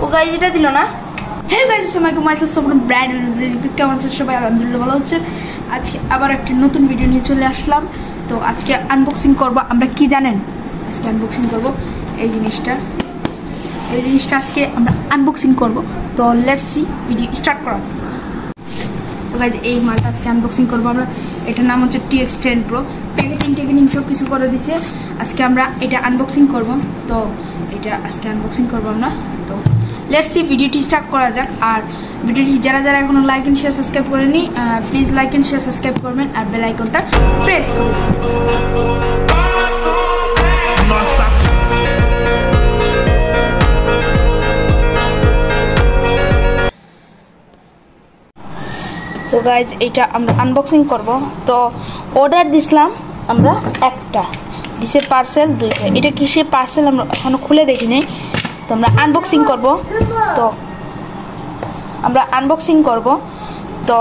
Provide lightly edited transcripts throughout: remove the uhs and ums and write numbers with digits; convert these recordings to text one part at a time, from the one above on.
ও guys এটা দিল না। হ্যাঁ গাইজ আসসালামু আলাইকুম, ব্র্যান্ড কেমন আছে সবাই? আলহামদুলিল্লাহ ভালো হচ্ছে। আজকে আবার একটি নতুন ভিডিও নিয়ে চলে আসলাম। তো আজকে আনবক্সিং করব। আমরা কি জানেন, আজকে আনবক্সিং করব এই জিনিসটা আজকে আমরা আনবক্সিং করব। তো লেটস সি, ভিডিও স্টার্ট করা যাক। তো গাইজ এই মালটা আজকে আনবক্সিং করবো আমরা। এটার নাম হচ্ছে TX10 Pro। প্যাকেটিং সব কিছু করে দিছে। আজকে আমরা এটা আনবক্সিং করব। তো এটা আজকে আনবক্সিং করবো আমরা। তো লেটস সি, ভিডিওটি স্টার্ট করা যাক। আর ভিডিওটি যারা এখনো লাইক এন্ড শেয়ার সাবস্ক্রাইব করেনি, please like and share subscribe করবেন আর বেল আইকনটা প্রেস করবেন। তো গাইজ এটা আমরা আনবক্সিং করব। তো অর্ডার দিছিলাম আমরা একটা, দিছে পার্সেল দুইটা। এটা কিসের পার্সেল আমরা এখনো খুলে দেখিনি। তো আমরা আনবক্সিং করব। তো আমরা আনবক্সিং করব। তো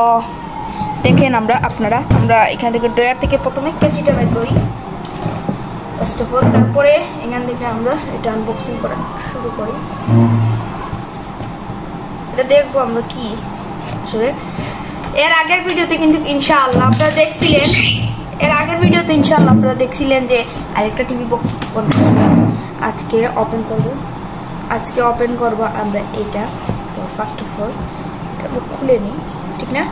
দেখেন আমরা এখান থেকে ড্রয়ার থেকে প্রথমে কেজিটা বের করি ফার্স্ট অফ অল, তারপরে এখান থেকে আমরা এটা আনবক্সিং করা শুরু করি। এটা দেখবো আমরা কি আসলে। এর আগের ভিডিওতে কিন্তু ইনশাআল্লাহ আপনারা দেখছিলেন যে আরেকটা টিভি বক্স করতেছিলাম। আজকে ওপেন করব আমরা এটা। তো ফার্স্ট অফ অল এটা খুলে নিই, ঠিক না?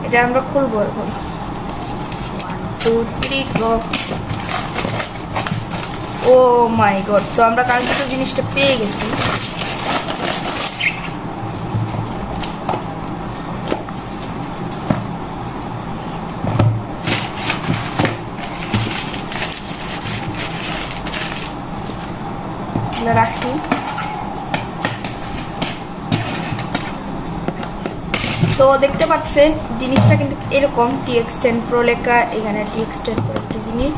এটা আমরা খুলবো এখন। 1 2 3 গো। ও মাই গড, তো আমরা কালকে তো জিনিসটা পেয়ে গেছি। রাখি। তো দেখতে পাচ্ছেন জিনিসটা কিন্তু এরকম TX10 Pro লেখা, এখানে TX10 Pro একটা জিনিস।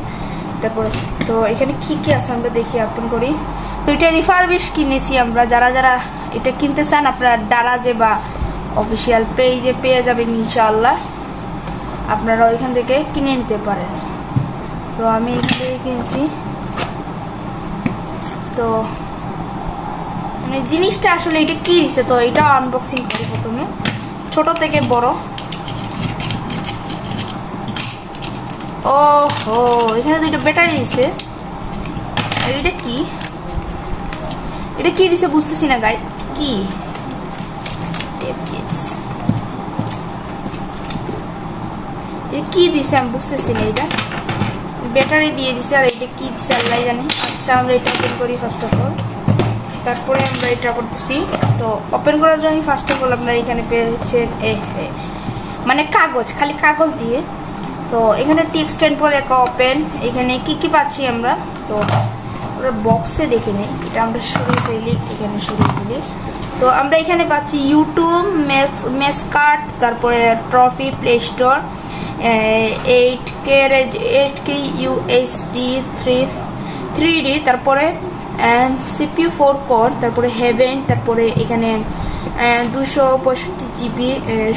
তারপরে তো এখানে কি কি আছে আমরা দেখি, ওপেন করি। তো এটা রিফারবিশ কিনেছি আমরা। যারা এটা কিনতে চান আপনারা দারাজে বা অফিসিয়াল পেজে পেয়ে যাবেন ইনশাআল্লাহ। আপনারা ওইখান থেকে কিনে নিতে পারেন। তো আমি এখান থেকে কিনছি। তো মানে জিনিসটা আসলে এটা কি দিছে, তো এটা আনবক্সিং করি প্রথমে ছোট থেকে বড়। ওহো, এখানে দুইটা ব্যাটারি দিছে। এটা কি দিছে বুঝতেছি না গাই। কি কি দিছে আমি বুঝতেছি না। এটা ব্যাটারি দিয়ে দিছে আর এটা কি দিছে আল্লাহ জানে। আচ্ছা আমরা এটা ওপেন করি ফার্স্ট অফ অল, তারপরে আমরা এটা করতেছি। তো ওপেন করার জন্য ফার্স্ট অফ অল আপনারা এখানে পেয়েছেন মানে কাগজ, খালি কাগজ দিয়ে। তো এখানে TX10 Pro লেখা ওপেন। এখানে কি পাচ্ছি আমরা, তো আমরা বক্সে দেখে নেই। এটা আমরা সরিয়ে ফেলি, এখানে সরিয়ে ফেলি। তো আমরা এখানে পাচ্ছি ইউটিউব, মেসকার্ট, তারপরে trophy, play store, 8K UHD 3D, তারপরে CPU 4 কোর, তারপরে হেভেন, তারপরে এখানে 265 GB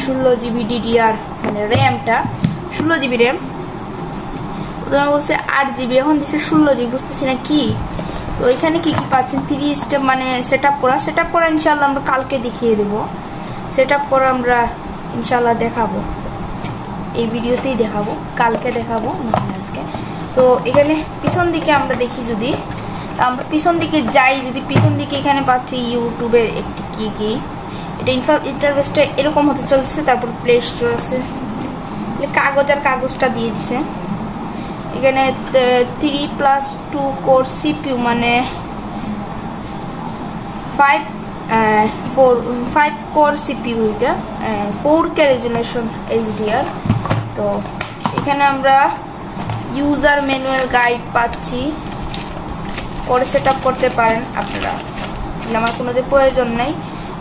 16 GB DDR মানে র্যামটা 16 GB র্যাম। বলছে 8 GB, এখন দিচ্ছে 16 GB, বুঝতেছি না কি। তো এখানে কি পাচ্ছেন 3 স্টেপ মানে সেট আপ করা ইনশাআল্লাহ আমরা কালকে দেখিয়ে দেব। সেট আপ করা আমরা ইনশাআল্লাহ দেখাবো, এই ভিডিওতেই দেখাবো, কালকে দেখাবো না আজকে। তো এখানে পিছন দিকে আমরা দেখি, যদি আমরা পিছন দিকে যাই, যদি পিছন দিকে এখানে পাচ্ছি ইউটিউবের একটি কি এটা ইন্টারফেসটা এরকম হতে চলছে। তারপর প্লে স্টোর আছে, কাগজটা দিয়ে দিছে। এখানে 3+2 কোর CPU মানে 5 কোর CPU, এটা 4K রেজোলিউশন HDR। তো এখানে আমরা ইউজার ম্যানুয়াল গাইড পাচ্ছি, পরে সেট আপ করতে পারেন আপনারা, আমার কোনোদের প্রয়োজন নাই।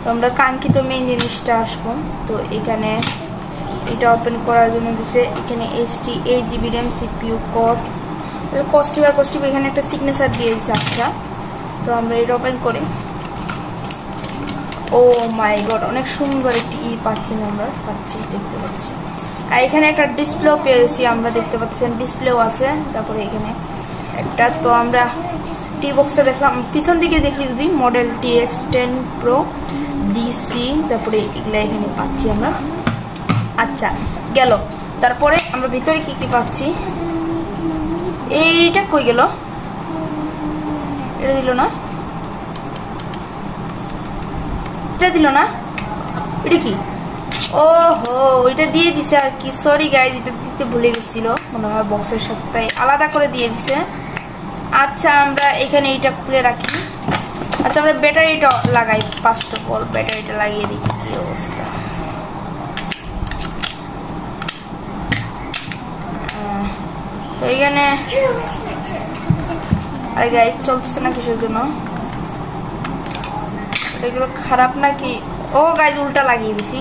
তো আমরা কাঙ্ক্ষিত মেইন জিনিসটা আসবো। তো এখানে এটা ওপেন করার জন্য দিছে এখানে HD 8 GB RAM CPU code, কস্টিভ এখানে একটা সিগনেচার দিয়ে দিচ্ছে। আচ্ছা, তো আমরা এটা ওপেন করি। ও মাই গড, অনেক সুন্দর একটি পাচ্ছি, দেখতে পাচ্ছি। আর এখানে একটা ডিসপ্লেও পেয়েছি আমরা, দেখতে পাচ্ছেন ডিসপ্লেও আছে। তারপরে এখানে একটা, তো আমরা টি বক্সে দেখলাম, পিছন দিকে দেখি যদি মডেল TX10 Pro DC, তারপরে এগুলা এখানে পাচ্ছি আমরা। আচ্ছা গেল, তারপরে আমরা ভিতরে কি কি পাচ্ছি, এইটা কই গেল, এটা দিল না, এটা দিল না, এটা কি, ওহো এটা দিয়ে দিছে আর কি, সরি গাইজ এটা দিতে ভুলে গেছিল মনে হয়, বক্সের সাথে আলাদা করে দিয়ে দিছে। আচ্ছা আমরা এখানে এটা খুলে রাখি। আচ্ছা আমরা ব্যাটারিটা লাগাই, ফার্স্ট অফ অল ব্যাটারিটা লাগিয়ে দেখি কি অবস্থা। তো এখানে আরে গাইজ চলতেছে না কিসের জন্য, এগুলো খারাপ নাকি, ও গাইজ উল্টা লাগিয়ে দিছি।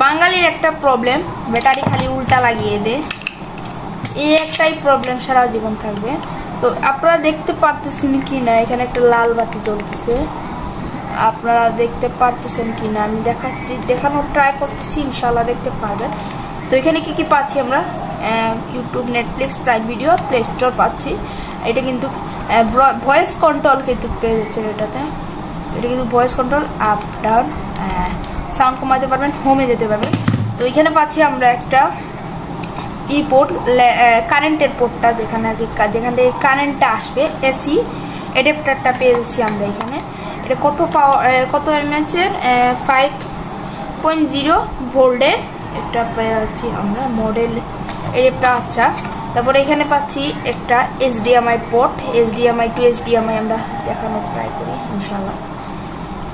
বাঙালির একটা প্রবলেম, ব্যাটারি খালি উল্টা লাগিয়ে দে, এই একটাই প্রবলেম সারা জীবন থাকবে। তো আপনারা দেখতে পারতেছেন কি না, এখানে একটা লাল বাতি জ্বলতেছে, আপনারা দেখতে পারতেছেন কি না আমি দেখানোর ট্রাই করতেছি, ইনশাআল্লাহ দেখতে পারবেন। তো এখানে কি কি পাচ্ছি আমরা, YouTube, Netflix, prime video, play store পাচ্ছি। এটা কিন্তু ভয়েস কন্ট্রোল কিন্তু পেয়ে যাচ্ছে এটাতে, এটা কিন্তু voice control, up down, sound কমাতে পারবেন, হোমে যেতে পারবেন। তো এখানে পাচ্ছি আমরা একটা পোর্ট, কারেন্টের পোর্টটা যেখানে আর কি, যেখান থেকে কারেন্টটা আসবে, এসি অ্যাডাপ্টারটা পেয়ে যাচ্ছি আমরা এখানে। এটা কত পাওয়ার, কত এমএএচের, 5.0 ভোল্টের একটা পেয়ে যাচ্ছি আমরা, মডেল এটা। আচ্ছা তারপরে এখানে পাচ্ছি একটা HDMI port, HDMI to HDMI আমরা দেখানোর ট্রাই করি ইনশাআল্লাহ।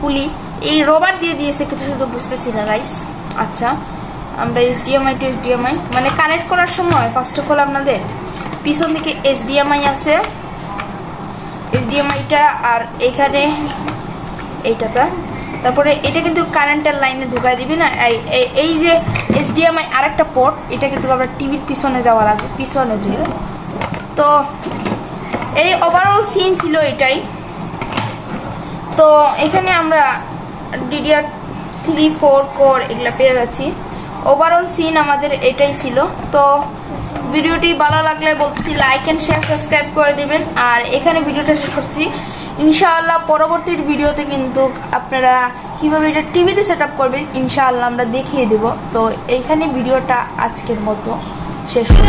পুলি এই রবার দিয়ে দিয়েছে কিছু, শুধু বুঝতেছি না গাইস। আচ্ছা আমরা HDMI টু HDMI মানে কানেক্ট করার সময় ফার্স্ট অফ অল আপনাদের পিছন দিকে HDMI আছে, HDMIটা, আর এখানে এইটাটা, তারপরে এটা কিন্তু কারেন্টের লাইনে ঢুকাই দিবি না, এই যে HDMI আরেকটা পোর্ট, এটা কিন্তু আমরা টিভির পিছনে যাওয়া লাগবে, পিছনে দিয়ে। তো এই ওভারঅল সিন ছিল এটাই। তো এখানে আমরা DDR3 4 কোর এগুলা পেয়ে যাচ্ছি, ওভারঅল সিন আমাদের এটাই ছিল। তো ভিডিওটি ভালো লাগলে বলছি লাইক এন্ড শেয়ার, সাবস্ক্রাইব করে দিবেন। আর এখানে ভিডিওটা শেষ করছি, ইনশাআল্লাহ পরবর্তী ভিডিওতে কিন্তু আপনারা কিভাবে এটা টিভিতে সেটআপ করবেন ইনশাআল্লাহ আমরা দেখিয়ে দেব। তো এইখানে ভিডিওটা আজকের মতো শেষ করছি।